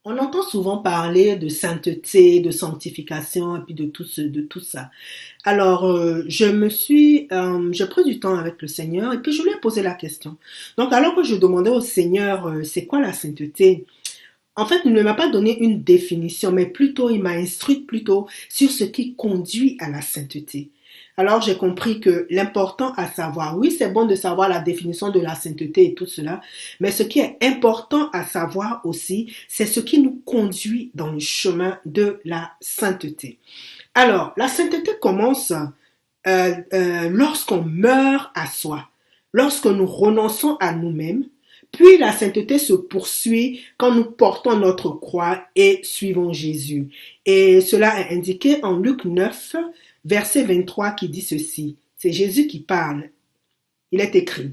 On entend souvent parler de sainteté, de sanctification et puis de tout ça. Alors, j'ai pris du temps avec le Seigneur et puis je lui ai posé la question. Donc, alors que je demandais au Seigneur, c'est quoi la sainteté? En fait, il ne m'a pas donné une définition, mais plutôt, il m'a instruite plutôt sur ce qui conduit à la sainteté. Alors, j'ai compris que l'important à savoir, oui, c'est bon de savoir la définition de la sainteté et tout cela, mais ce qui est important à savoir aussi, c'est ce qui nous conduit dans le chemin de la sainteté. Alors, la sainteté commence lorsqu'on meurt à soi, lorsque nous renonçons à nous-mêmes, puis la sainteté se poursuit quand nous portons notre croix et suivons Jésus. Et cela est indiqué en Luc 9, verset 23 qui dit ceci. C'est Jésus qui parle. Il est écrit.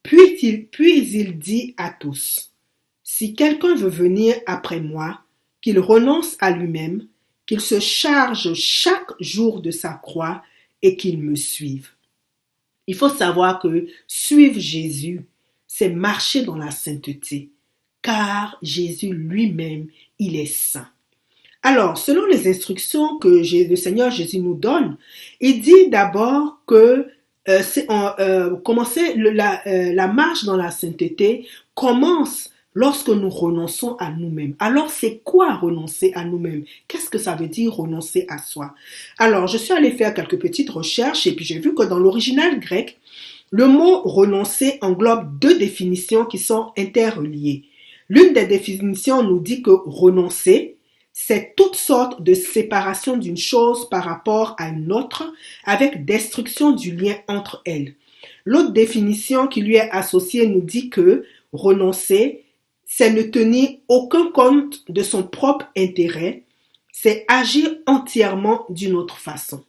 Puis il dit à tous, si quelqu'un veut venir après moi, qu'il renonce à lui-même, qu'il se charge chaque jour de sa croix et qu'il me suive. Il faut savoir que suivre Jésus, c'est marcher dans la sainteté, car Jésus lui-même, il est saint. Alors, selon les instructions que le Seigneur Jésus nous donne, il dit d'abord que la marche dans la sainteté commence lorsque nous renonçons à nous-mêmes. Alors, c'est quoi renoncer à nous-mêmes? Qu'est-ce que ça veut dire renoncer à soi? Alors, je suis allée faire quelques petites recherches et puis j'ai vu que dans l'original grec, le mot renoncer englobe deux définitions qui sont interreliées. L'une des définitions nous dit que renoncer, c'est toute sorte de séparation d'une chose par rapport à une autre avec destruction du lien entre elles. L'autre définition qui lui est associée nous dit que renoncer, c'est ne tenir aucun compte de son propre intérêt, c'est agir entièrement d'une autre façon.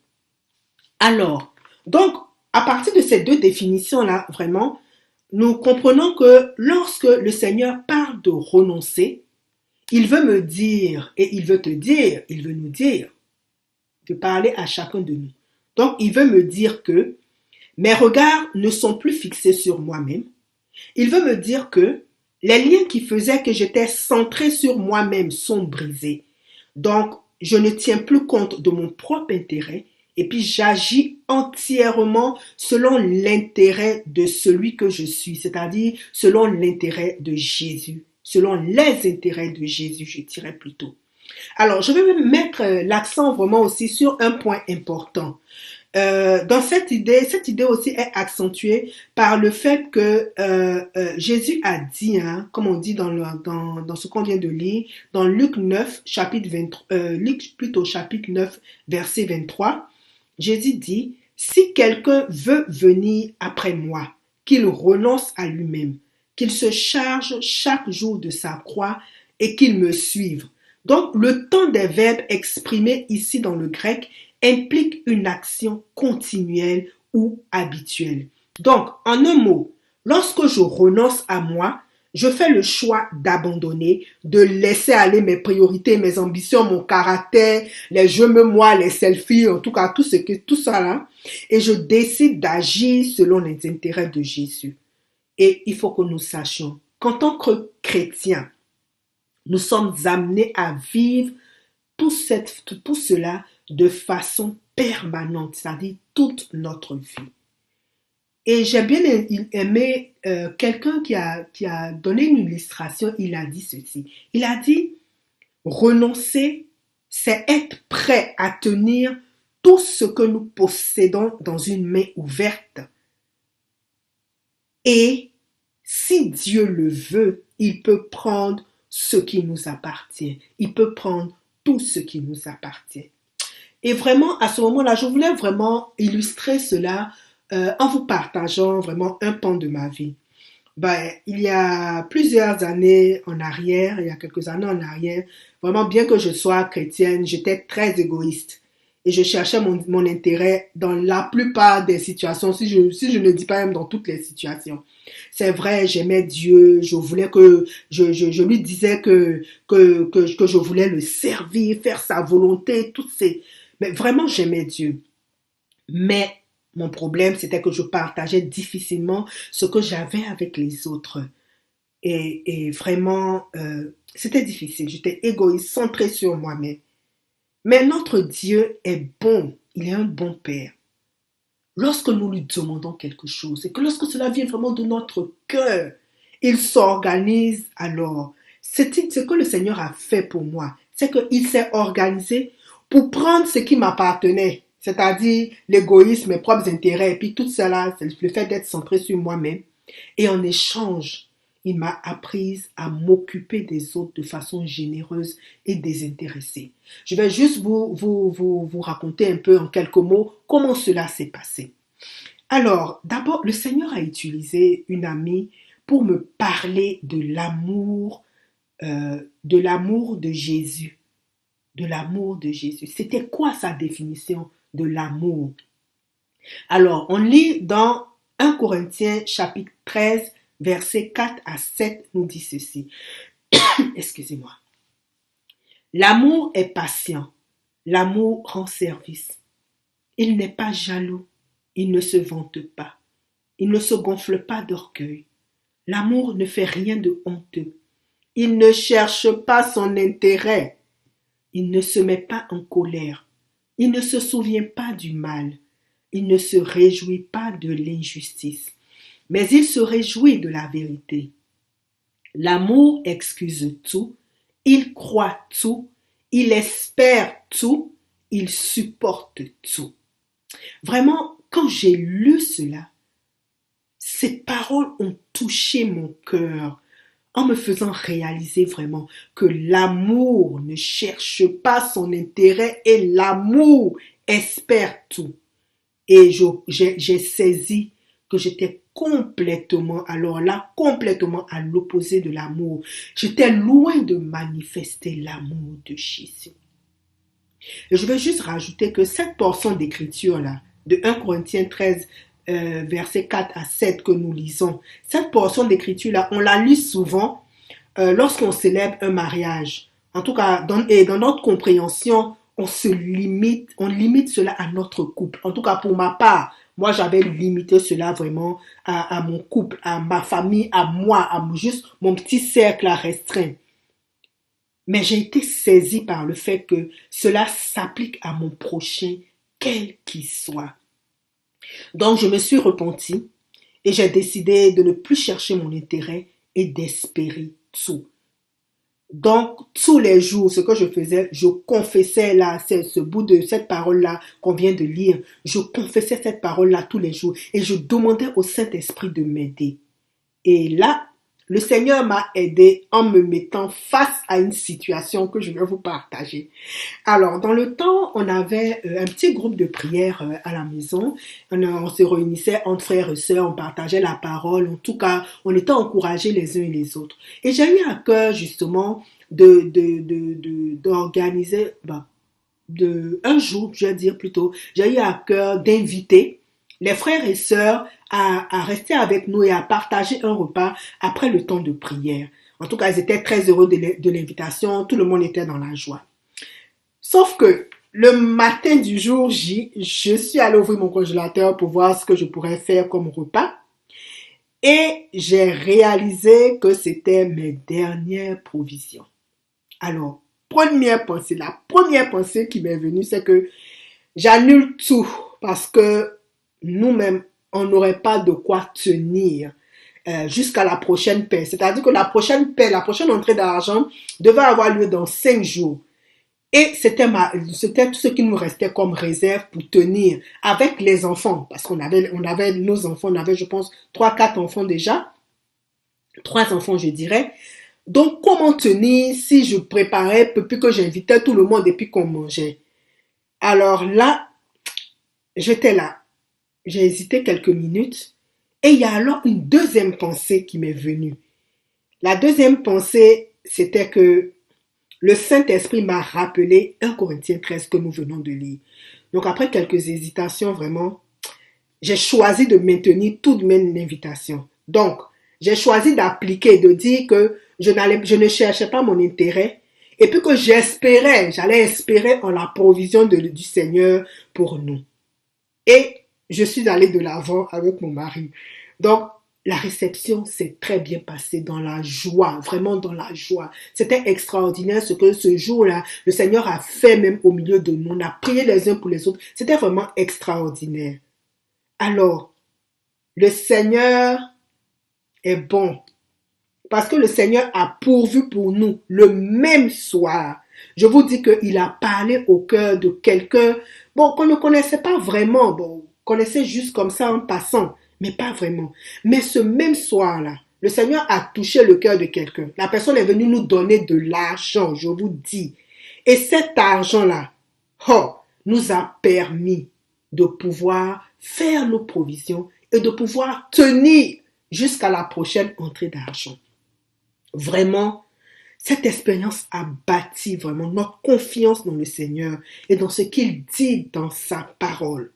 Alors, donc, à partir de ces deux définitions-là, vraiment, nous comprenons que lorsque le Seigneur parle de renoncer, il veut me dire et il veut te dire, il veut nous dire, de parler à chacun de nous. Donc, il veut me dire que mes regards ne sont plus fixés sur moi-même. Il veut me dire que les liens qui faisaient que j'étais centré sur moi-même sont brisés. Donc, je ne tiens plus compte de mon propre intérêt et puis j'agis entièrement selon l'intérêt de celui que je suis, c'est-à-dire selon l'intérêt de Jésus, selon les intérêts de Jésus, je dirais plutôt. Alors, je vais mettre l'accent vraiment aussi sur un point important. Dans cette idée aussi est accentuée par le fait que Jésus a dit, hein, comme on dit dans ce qu'on vient de lire, dans Luc 9, chapitre 23, Luc plutôt chapitre 9, verset 23, Jésus dit, si quelqu'un veut venir après moi, qu'il renonce à lui-même, qu'il se charge chaque jour de sa croix et qu'il me suive. Donc, le temps des verbes exprimés ici dans le grec implique une action continuelle ou habituelle. Donc, en un mot, lorsque je renonce à moi, je fais le choix d'abandonner, de laisser aller mes priorités, mes ambitions, mon caractère, les je me moi, les selfies, en tout cas tout ça là, et je décide d'agir selon les intérêts de Jésus. Et il faut que nous sachions qu'en tant que chrétiens, nous sommes amenés à vivre tout cela de façon permanente, c'est-à-dire toute notre vie. Et j'ai bien aimé quelqu'un qui a donné une illustration, il a dit ceci. Il a dit, renoncer, c'est être prêt à tenir tout ce que nous possédons dans une main ouverte. Et si Dieu le veut, il peut prendre ce qui nous appartient. Il peut prendre tout ce qui nous appartient. Et vraiment, à ce moment-là, je voulais vraiment illustrer cela en vous partageant vraiment un pan de ma vie. Il y a plusieurs années en arrière, il y a quelques années en arrière, vraiment bien que je sois chrétienne, j'étais très égoïste. Et je cherchais mon intérêt dans la plupart des situations, si je ne dis pas même dans toutes les situations. C'est vrai, j'aimais Dieu, je voulais je lui disais que je voulais le servir, faire sa volonté, mais vraiment j'aimais Dieu. Mais mon problème, c'était que je partageais difficilement ce que j'avais avec les autres. Et vraiment, C'était difficile, j'étais égoïste, centrée sur moi-même. Mais notre Dieu est bon, il est un bon Père. Lorsque nous lui demandons quelque chose et que lorsque cela vient vraiment de notre cœur, il s'organise alors. C'est ce que le Seigneur a fait pour moi. C'est qu'il s'est organisé pour prendre ce qui m'appartenait, c'est-à-dire l'égoïsme, mes propres intérêts, et puis tout cela, c'est le fait d'être centré sur moi-même. Et en échange, il m'a appris à m'occuper des autres de façon généreuse et désintéressée. Je vais juste vous raconter un peu en quelques mots comment cela s'est passé. Alors, d'abord, le Seigneur a utilisé une amie pour me parler de l'amour de Jésus. De l'amour de Jésus. C'était quoi sa définition de l'amour? Alors, on lit dans 1 Corinthiens chapitre 13, versets 4 à 7, nous dit ceci. Excusez-moi. L'amour est patient. L'amour rend service. Il n'est pas jaloux. Il ne se vante pas. Il ne se gonfle pas d'orgueil. L'amour ne fait rien de honteux. Il ne cherche pas son intérêt. Il ne se met pas en colère. Il ne se souvient pas du mal. Il ne se réjouit pas de l'injustice. Mais il se réjouit de la vérité. L'amour excuse tout. Il croit tout. Il espère tout. Il supporte tout. Vraiment, quand j'ai lu cela, ces paroles ont touché mon cœur en me faisant réaliser vraiment que l'amour ne cherche pas son intérêt et l'amour espère tout. Et j'ai saisi que j'étais complètement, alors là, complètement à l'opposé de l'amour. J'étais loin de manifester l'amour de Jésus. Et je veux juste rajouter que cette portion d'écriture-là, de 1 Corinthiens 13, versets 4 à 7 que nous lisons, cette portion d'écriture-là, on la lit souvent lorsqu'on célèbre un mariage. En tout cas, dans notre compréhension, on limite cela à notre couple. En tout cas, pour ma part, moi, j'avais limité cela vraiment à mon couple, à ma famille, à moi, juste mon petit cercle restreint. Mais j'ai été saisie par le fait que cela s'applique à mon prochain, quel qu'il soit. Donc, je me suis repentie et j'ai décidé de ne plus chercher mon intérêt et d'espérer tout. Donc, tous les jours, ce que je faisais, je confessais là, c'est ce bout de cette parole-là qu'on vient de lire, je confessais cette parole-là tous les jours et je demandais au Saint-Esprit de m'aider. Et là, le Seigneur m'a aidé en me mettant face à une situation que je vais vous partager. Alors, dans le temps, on avait un petit groupe de prière à la maison. On se réunissait entre frères et sœurs, on partageait la parole. En tout cas, on était encouragés les uns et les autres. Et j'ai eu à cœur, justement, d'organiser, un jour, je vais dire plutôt, j'ai eu à cœur d'inviter les frères et sœurs à rester avec nous et à partager un repas après le temps de prière. En tout cas, ils étaient très heureux de l'invitation, tout le monde était dans la joie. Sauf que le matin du jour J, je suis allée ouvrir mon congélateur pour voir ce que je pourrais faire comme repas et j'ai réalisé que c'était mes dernières provisions. Alors, la première pensée qui m'est venue, c'est que j'annule tout parce que nous-mêmes, on n'aurait pas de quoi tenir jusqu'à la prochaine paie. C'est-à-dire que la prochaine paie, la prochaine entrée d'argent devait avoir lieu dans 5 jours. Et c'était tout ce qui nous restait comme réserve pour tenir avec les enfants. Parce qu'on avait nos enfants, on avait, je pense, 3-4 enfants déjà. 3 enfants, je dirais. Donc, comment tenir si je préparais, puis que j'invitais tout le monde et puis qu'on mangeait? Alors là, j'étais là. J'ai hésité quelques minutes et il y a alors une deuxième pensée qui m'est venue. La deuxième pensée, c'était que le Saint-Esprit m'a rappelé 1 Corinthiens 13 que nous venons de lire. Donc après quelques hésitations, vraiment, j'ai choisi de maintenir tout de même l'invitation. Donc, j'ai choisi d'appliquer, de dire que je ne cherchais pas mon intérêt et puis que j'allais espérer en la provision du Seigneur pour nous. Et je suis allée de l'avant avec mon mari. Donc, la réception s'est très bien passée dans la joie, vraiment dans la joie. C'était extraordinaire ce que ce jour-là, le Seigneur a fait même au milieu de nous. On a prié les uns pour les autres. C'était vraiment extraordinaire. Alors, le Seigneur est bon parce que le Seigneur a pourvu pour nous le même soir. Je vous dis qu'il a parlé au cœur de quelqu'un, bon, qu'on ne connaissait pas vraiment, bon, connaissait juste comme ça en passant, mais pas vraiment. Mais ce même soir-là, le Seigneur a touché le cœur de quelqu'un. La personne est venue nous donner de l'argent, je vous dis. Et cet argent-là, oh, nous a permis de pouvoir faire nos provisions et de pouvoir tenir jusqu'à la prochaine entrée d'argent. Vraiment, cette expérience a bâti vraiment notre confiance dans le Seigneur et dans ce qu'il dit dans sa parole.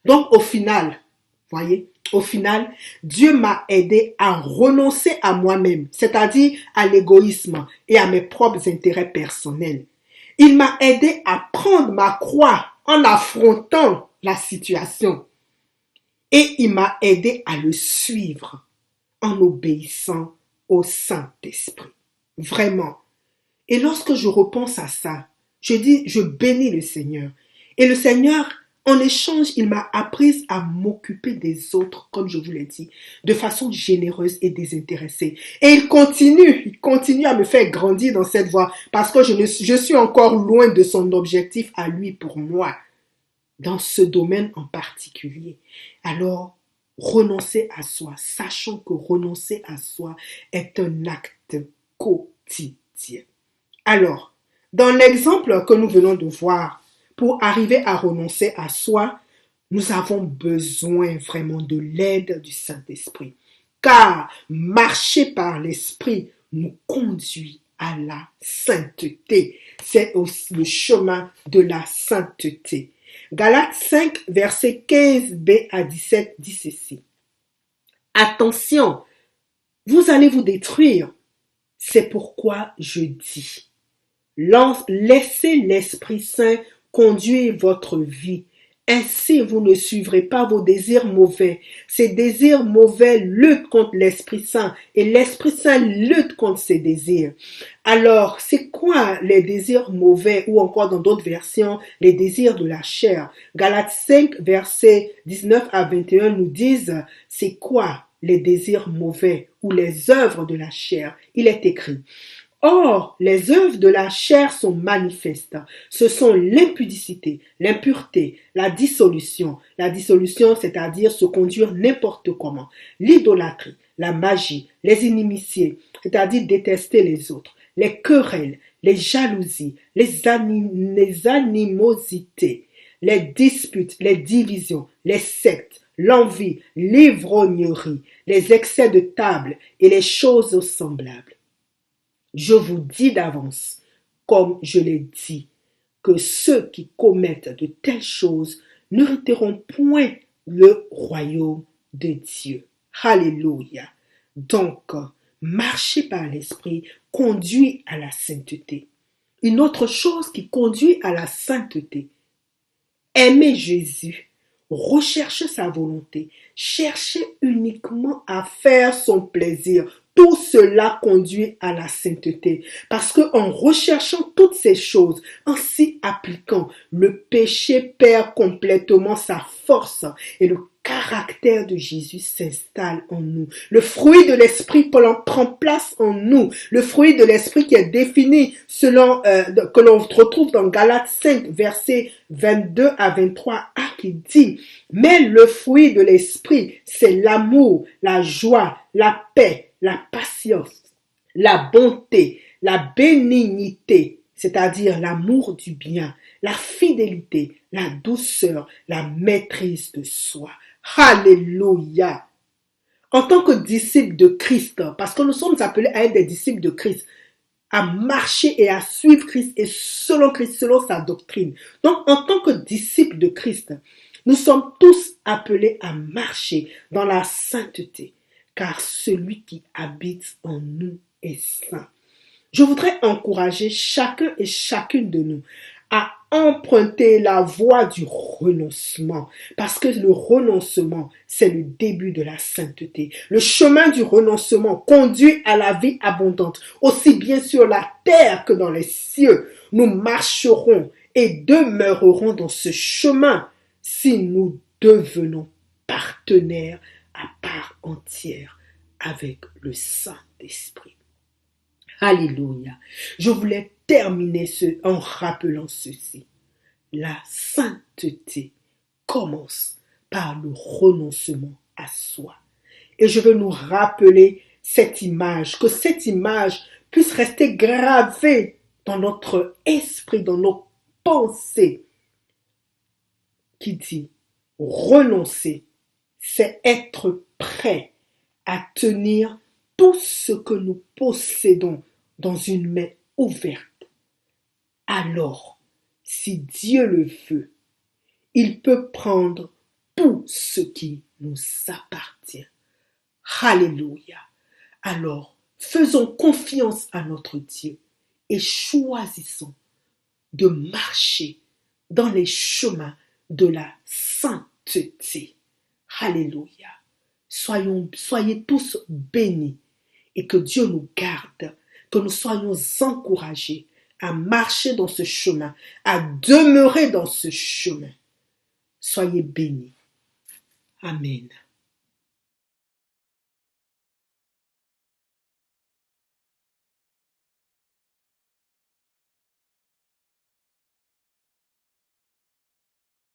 Donc au final, voyez, au final, Dieu m'a aidé à renoncer à moi-même, c'est-à-dire à l'égoïsme et à mes propres intérêts personnels. Il m'a aidé à prendre ma croix en affrontant la situation. Et il m'a aidé à le suivre en obéissant au Saint-Esprit. Vraiment. Et lorsque je repense à ça, je dis, je bénis le Seigneur. Et le Seigneur, en échange, il m'a appris à m'occuper des autres, comme je vous l'ai dit, de façon généreuse et désintéressée. Et il continue à me faire grandir dans cette voie, parce que je suis encore loin de son objectif à lui pour moi, dans ce domaine en particulier. Alors, renoncer à soi, sachant que renoncer à soi est un acte quotidien. Alors, dans l'exemple que nous venons de voir, pour arriver à renoncer à soi, nous avons besoin vraiment de l'aide du Saint-Esprit. Car marcher par l'Esprit nous conduit à la sainteté. C'est aussi le chemin de la sainteté. Galates 5, verset 15b à 17 dit ceci. Attention, vous allez vous détruire. C'est pourquoi je dis. Laissez l'Esprit Saint conduire votre vie. Ainsi, vous ne suivrez pas vos désirs mauvais. Ces désirs mauvais luttent contre l'Esprit Saint et l'Esprit Saint lutte contre ces désirs. Alors, c'est quoi les désirs mauvais ou encore dans d'autres versions, les désirs de la chair? Galates 5, versets 19 à 21 nous disent, c'est quoi les désirs mauvais ou les œuvres de la chair? Il est écrit. Or, les œuvres de la chair sont manifestes. Ce sont l'impudicité, l'impureté, la dissolution, c'est-à-dire se conduire n'importe comment, l'idolâtrie, la magie, les inimitiés, c'est-à-dire détester les autres, les querelles, les jalousies, les animosités, les disputes, les divisions, les sectes, l'envie, l'ivrognerie, les excès de table et les choses semblables. Je vous dis d'avance, comme je l'ai dit, que ceux qui commettent de telles choses n'hériteront point le royaume de Dieu. Alléluia. Donc, marcher par l'Esprit conduit à la sainteté. Une autre chose qui conduit à la sainteté, aimer Jésus, rechercher sa volonté, chercher uniquement à faire son plaisir. Tout cela conduit à la sainteté. Parce qu'en recherchant toutes ces choses, en s'y appliquant, le péché perd complètement sa force et le caractère de Jésus s'installe en nous. Le fruit de l'esprit prend place en nous. Le fruit de l'esprit qui est défini selon que l'on retrouve dans Galates 5, versets 22 à 23, qui dit, mais le fruit de l'esprit, c'est l'amour, la joie, la paix, la patience, la bonté, la bénignité, c'est-à-dire l'amour du bien, la fidélité, la douceur, la maîtrise de soi. Alléluia. En tant que disciples de Christ, parce que nous sommes appelés à être des disciples de Christ, à marcher et à suivre Christ et selon sa doctrine. Donc, en tant que disciples de Christ, nous sommes tous appelés à marcher dans la sainteté, car celui qui habite en nous est saint. Je voudrais encourager chacun et chacune de nous à emprunter la voie du renoncement, parce que le renoncement, c'est le début de la sainteté. Le chemin du renoncement conduit à la vie abondante, aussi bien sur la terre que dans les cieux. Nous marcherons et demeurerons dans ce chemin si nous devenons partenaires à part entière avec le Saint-Esprit. Alléluia. Je voulais terminer en rappelant ceci. La sainteté commence par le renoncement à soi. Et je veux nous rappeler cette image, que cette image puisse rester gravée dans notre esprit, dans nos pensées, qui dit renoncer, c'est être prêt à tenir tout ce que nous possédons dans une main ouverte. Alors, si Dieu le veut, il peut prendre tout ce qui nous appartient. Alléluia. Alors, faisons confiance à notre Dieu et choisissons de marcher dans les chemins de la sainteté. Alléluia. Soyez tous bénis et que Dieu nous garde, que nous soyons encouragés à marcher dans ce chemin, à demeurer dans ce chemin. Soyez bénis. Amen.